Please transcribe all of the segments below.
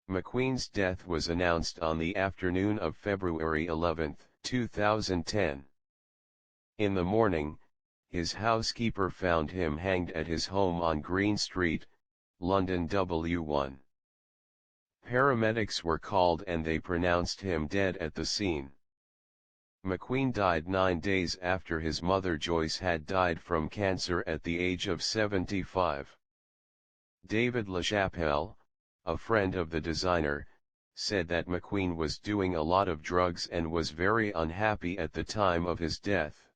McQueen's death was announced on the afternoon of February 11, 2010. In the morning, his housekeeper found him hanged at his home on Green Street, London W1. Paramedics were called and they pronounced him dead at the scene. McQueen died 9 days after his mother Joyce had died from cancer at the age of 75. David LaChapelle, a friend of the designer, said that McQueen was doing a lot of drugs and was very unhappy at the time of his death.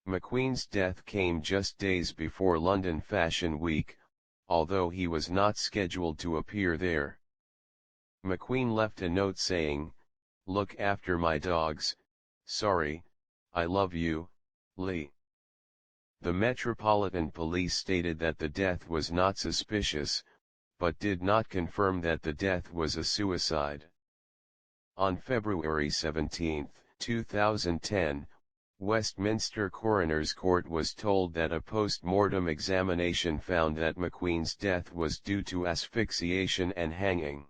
McQueen's death came just days before London Fashion Week, although he was not scheduled to appear there. McQueen left a note saying, "Look after my dogs, sorry, I love you, Lee." The Metropolitan Police stated that the death was not suspicious, but did not confirm that the death was a suicide. On February 17, 2010, Westminster Coroner's Court was told that a post-mortem examination found that McQueen's death was due to asphyxiation and hanging.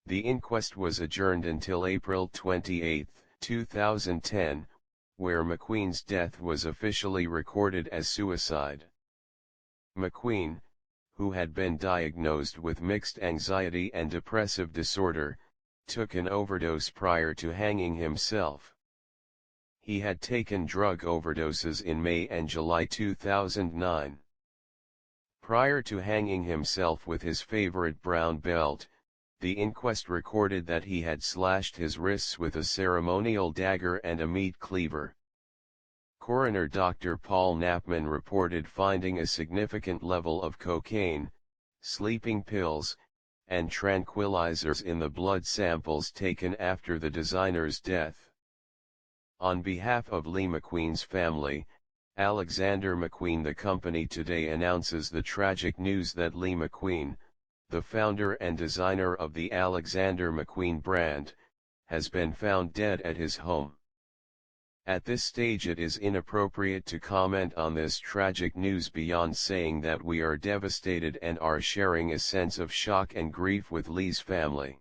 The inquest was adjourned until April 28, 2010, where McQueen's death was officially recorded as suicide. McQueen, who had been diagnosed with mixed anxiety and depressive disorder, took an overdose prior to hanging himself. He had taken drug overdoses in May and July 2009. Prior to hanging himself with his favorite brown belt, the inquest recorded that he had slashed his wrists with a ceremonial dagger and a meat cleaver. Coroner Dr. Paul Knappman reported finding a significant level of cocaine, sleeping pills, and tranquilizers in the blood samples taken after the designer's death. On behalf of Lee McQueen's family, Alexander Mcqueen, the company today announces the tragic news that Lee McQueen, the founder and designer of the Alexander Mcqueen brand, has been found dead at his home. At this stage it is inappropriate to comment on this tragic news beyond saying that we are devastated and are sharing a sense of shock and grief with Lee's family.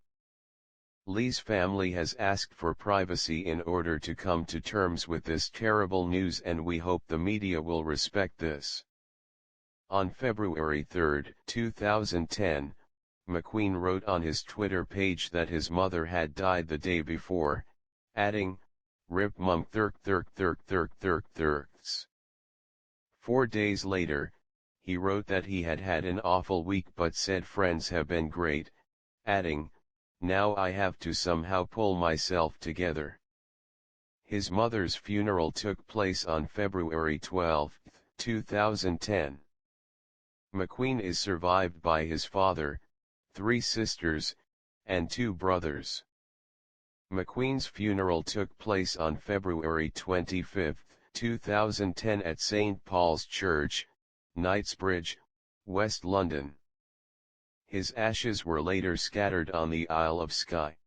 Lee's family has asked for privacy in order to come to terms with this terrible news, and we hope the media will respect this. On February 3, 2010, McQueen wrote on his Twitter page that his mother had died the day before, adding, "Rip mum thirk thirk thirk thirk thirk thirks." 4 days later, he wrote that he had had an awful week but said friends have been great, adding, "Now I have to somehow pull myself together." His mother's funeral took place on February 12, 2010. McQueen is survived by his father, 3 sisters, and 2 brothers. McQueen's funeral took place on February 25, 2010 at St. Paul's Church, Knightsbridge, West London. His ashes were later scattered on the Isle of Skye.